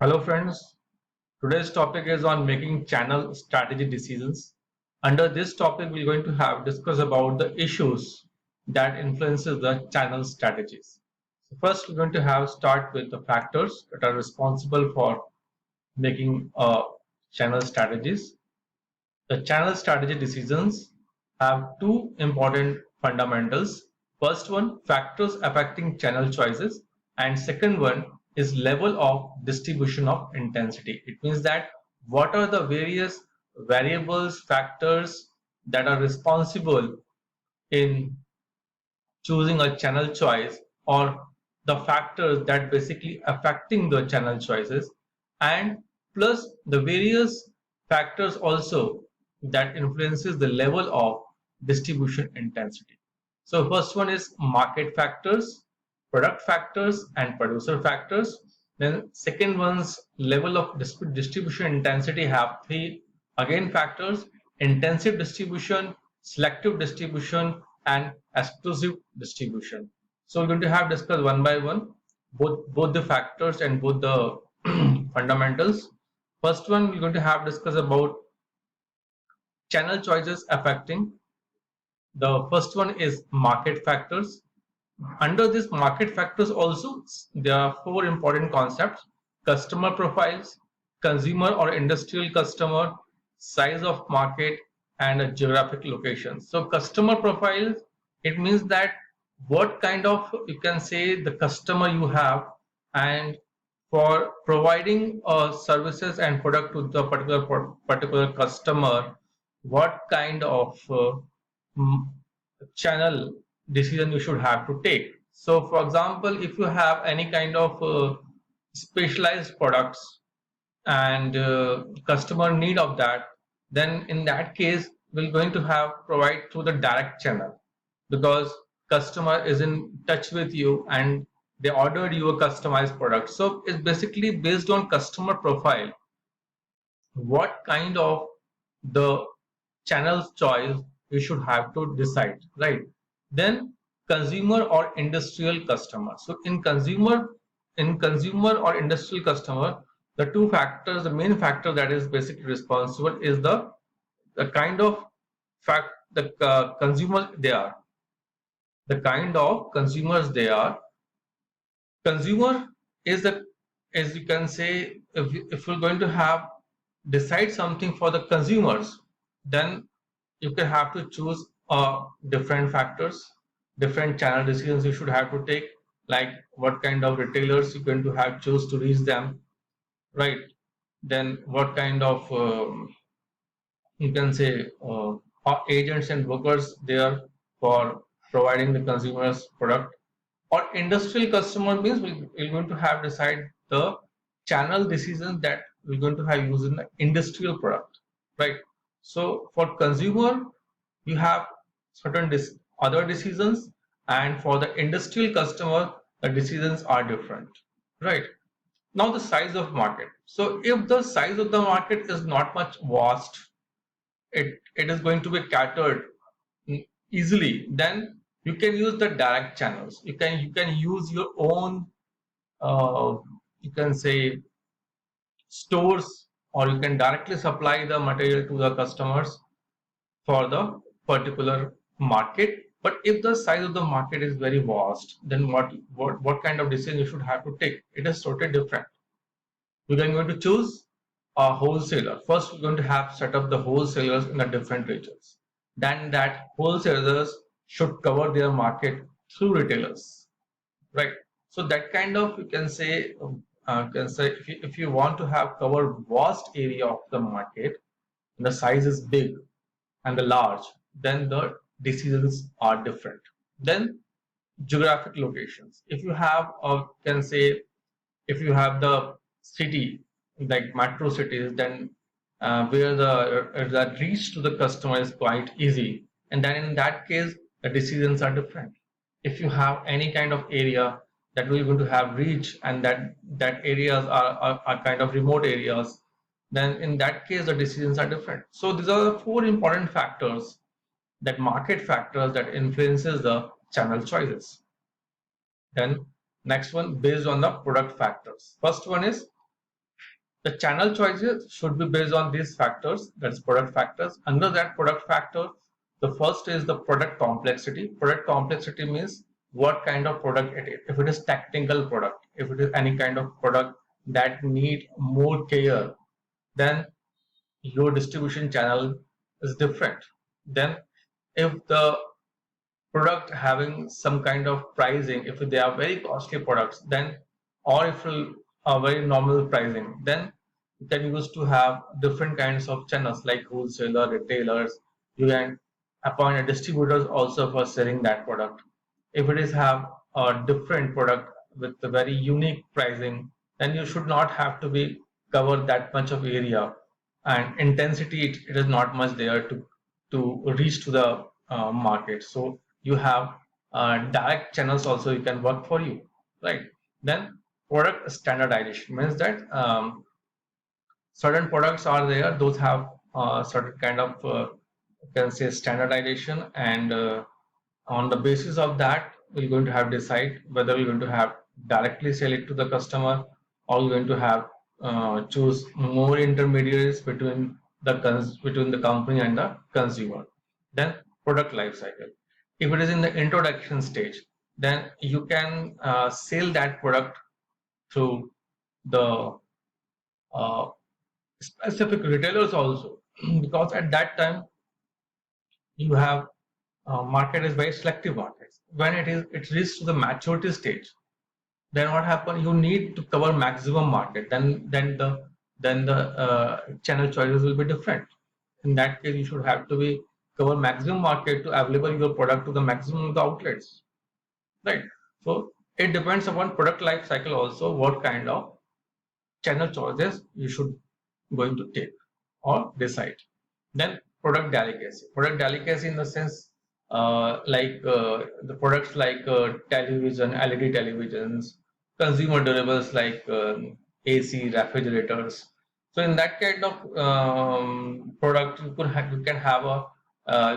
Hello friends, today's topic is on making channel strategy decisions. Under this topic, we're going to have discuss about the issues that influences the channel strategies. So first, we're going to have start with the factors that are responsible for making channel strategies. The channel strategy decisions have two important fundamentals. First one, factors affecting channel choices, and second one is level of distribution of intensity. It means that what are the various variables, factors that are responsible in choosing a channel choice, or the factors that basically affecting the channel choices, and plus the various factors also that influences the level of distribution intensity. So first one is market factors, product factors, and producer factors. Then second one's level of distribution intensity have three again factors: intensive distribution, selective distribution, and exclusive distribution. So we're going to have discussed one by one both the factors and both the fundamentals. First one we're going to have discuss about channel choices affecting. The first one is market factors. Under this market factors also there are four important concepts: customer profiles, consumer or industrial customer, size of market, and a geographic location. So customer profiles, it means that what kind of, you can say, the customer you have, and for providing services and product to the particular customer, what kind of channel decision you should have to take. So for example, if you have any kind of specialized products and customer need of that, then in that case we're going to have provide through the direct channel, because customer is in touch with you and they ordered you a customized product. So it's basically based on customer profile what kind of the channels choice you should have to decide, right? Then consumer or industrial customer. So in consumer or industrial customer, the two factors, the main factor that is basically responsible is the kind of fact the consumers they are, the kind of consumers they are. Consumer is the, as you can say, if you're going to have decide something for the consumers, then you can have to choose different factors, different channel decisions you should have to take, like what kind of retailers you're going to have choose to reach them, right? Then what kind of you can say agents and workers there for providing the consumers product. Or industrial customer means we're going to have decide the channel decisions that we're going to have used in the industrial product, right? So for consumer you have certain other decisions, and for the industrial customer the decisions are different, right? Now the size of market. So if the size of the market is not much vast, it is going to be catered easily, then you can use the direct channels. You can use your own uh, you can say stores, or you can directly supply the material to the customers for the particular market. But if the size of the market is very vast, then what kind of decision you should have to take, it is totally different. We're going to choose a wholesaler. First, we're going to have set up the wholesalers in the different regions. Then that wholesalers should cover their market through retailers, right? So that kind of, you can say if you want to have cover vast area of the market, and the size is big and the large, then the decisions are different. Then geographic locations. If you have, can say, if you have the city like metro cities, then where the reach to the customer is quite easy, and then in that case the decisions are different. If you have any kind of area that we're going to have reach, and that areas are kind of remote areas, then in that case the decisions are different. So these are the four important factors, that market factors that influences the channel choices. Then next one, based on the product factors. First one is The channel choices should be based on these factors, that's product factors. Under that product factor, the first is the product complexity. Product complexity means what kind of product it is. If it is technical product, if it is any kind of product that need more care, then your distribution channel is different. Then if the product having some kind of pricing, if they are very costly products, then or if a very normal pricing, then you can use to have different kinds of channels like wholesaler, retailers. You can appoint a distributors also for selling that product. If it is have a different product with a very unique pricing, then you should not have to be cover that much of area, and intensity it is not much there to reach to the market. So you have direct channels also you can work for you, right? Then product standardization means that certain products are there, those have certain kind of you can say standardization, and on the basis of that we're going to have decide whether we're going to have directly sell it to the customer, or we're going to have choose more intermediaries between the company and the consumer. Then product life cycle, if it is in the introduction stage, then you can sell that product through the uh, specific retailers also because at that time you have market is very selective market. When it reaches to the maturity stage, then what happens, you need to cover maximum market, then the channel choices will be different. In that case you should have to be cover maximum market to available your product to the maximum of the outlets, right? So it depends upon product life cycle also what kind of channel choices you should going to take or decide. Then product delicacy. Product delicacy in the sense the products like television, LED televisions, consumer durables like AC, refrigerators. So in that kind of product, you can have a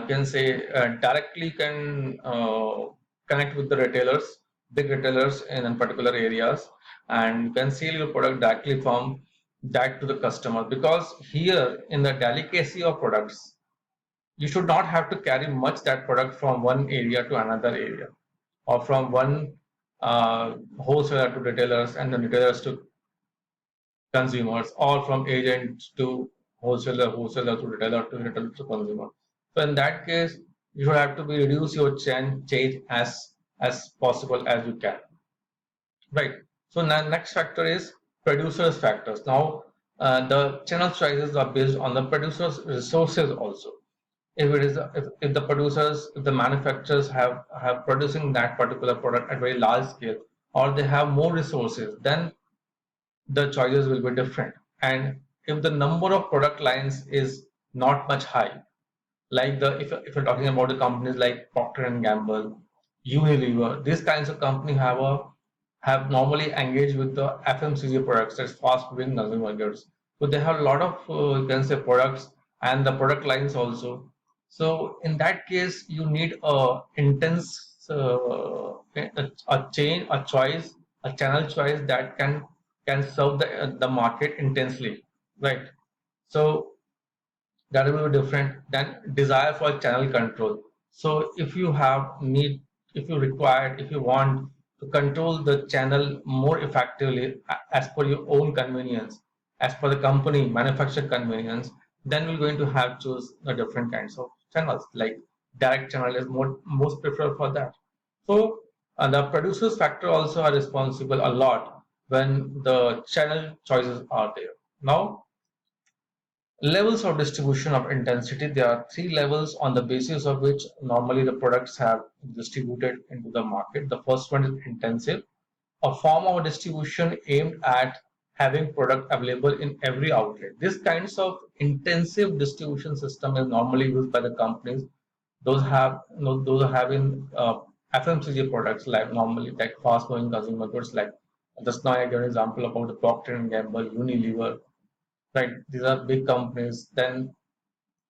you can say directly can connect with the retailers, big retailers in particular areas, and you can sell your product directly from that to the customer, because here in the delicacy of products you should not have to carry much that product from one area to another area, or from one wholesaler to retailers and then retailers to consumers, or from agent to wholesaler, wholesaler to retailer to retailer to consumer. So in that case you should have to be reduce your chain as possible as you can. Right. So now next factor is producers factors. Now the channel choices are based on the producers resources also. If it is if the producers, if the manufacturers have producing that particular product at very large scale, or they have more resources, then the choices will be different. And if the number of product lines is not much high, like the if you're talking about the companies like Procter and Gamble, Unilever, these kinds of companies have normally engaged with the FMCG products, that's fast moving consumer goods. So they have a lot of you can say products and the product lines also. So in that case, you need a intense a chain, a choice, a channel choice that can serve the market intensely, right? So that will be different than desire for channel control. So if you have need, if you require, if you want to control the channel more effectively as per your own convenience, as per the company manufacturer convenience, then we're going to have choose the different kinds of channels, like direct channel is most preferred for that. So the producers factor also are responsible a lot when the channel choices are there. Now levels of distribution of intensity. There are three levels on the basis of which normally the products have distributed into the market. The first one is intensive, a form of distribution aimed at having product available in every outlet. This kinds of intensive distribution system is normally used by the companies. Those are having FMCG products like normally like fast moving consumer goods, like just now I gave an example about the Procter and Gamble, Unilever, right? These are big companies. Then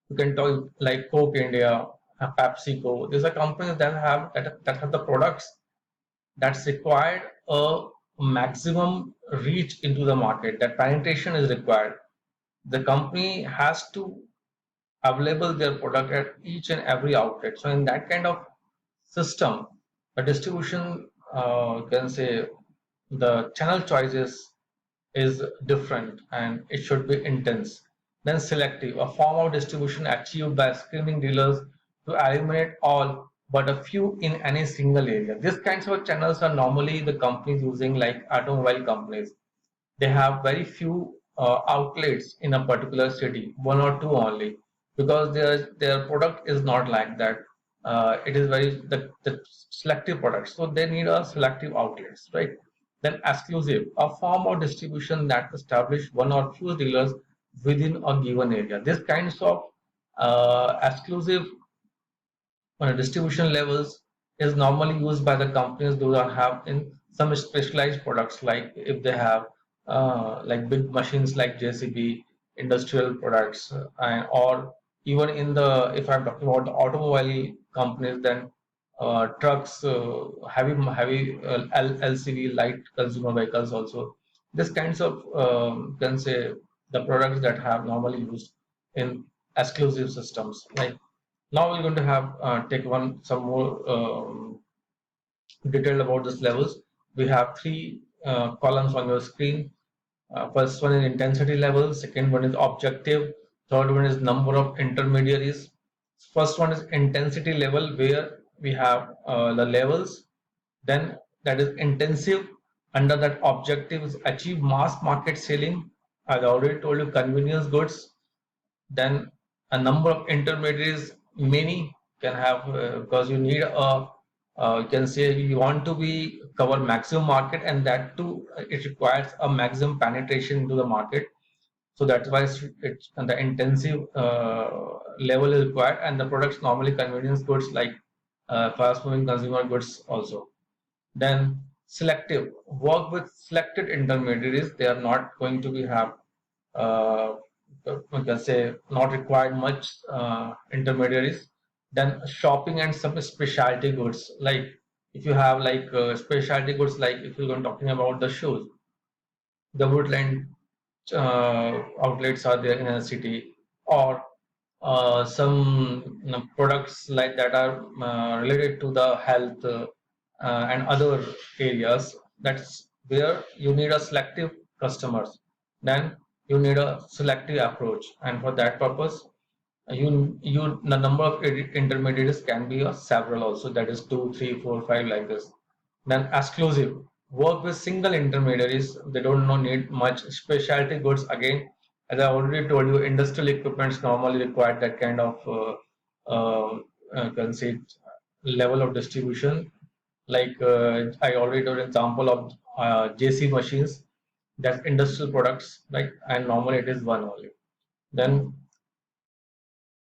you can talk like Coke India, PepsiCo. These are companies that have the products that's required a maximum reach into the market, that penetration is required. The company has to available their product at each and every outlet. So in that kind of system, the distribution, can say, the channel choices is different and it should be intense. Then selective, a form of distribution achieved by screening dealers to eliminate all but a few in any single area. These kinds of channels are normally the companies using, like automobile companies. They have very few outlets in a particular city, one or two only, because their product is not like that. It is very the selective products, so they need a selective outlets, right? Then exclusive, a form of distribution that establish one or few dealers within a given area. This kinds of exclusive distribution levels is normally used by the companies those that have in some specialized products, like if they have like big machines like JCB, industrial products, and or even in the, if I'm talking about the automobile companies, then trucks, heavy LCV, light consumer vehicles also. This kinds of, can say, the products that have normally used in exclusive systems. Like now we're going to have take some more detail about these levels. We have three columns on your screen. First one is intensity level, second one is objective, third one is number of intermediaries. First one is intensity level, where we have the levels. Then that is intensive. Under that, objective is achieve mass market selling. I already told you convenience goods. Then a number of intermediaries, many can have, because you need a, you can say, you want to be cover maximum market, and that too it requires a maximum penetration into the market. So that's why it's and the intensive level is required, and the products normally convenience goods, like fast moving consumer goods also. Then selective, work with selected intermediaries. They are not going to be have, uh, we can say, not required much intermediaries. Then shopping and some specialty goods, like if you have like specialty goods, like if you're talking about the shoes, the Woodland outlets are there in a city, or some, products like that are related to the health, and other areas. That's where you need a selective customers. Then you need a selective approach, and for that purpose, you the number of intermediaries can be a several also. That is two, three, four, five, like this. Then exclusive, work with single intermediaries. They don't know need much specialty goods. Again, as I already told you, industrial equipments normally require that kind of can say level of distribution. Like I already told example of JC machines. That's industrial products, right? And normally it is one only. Then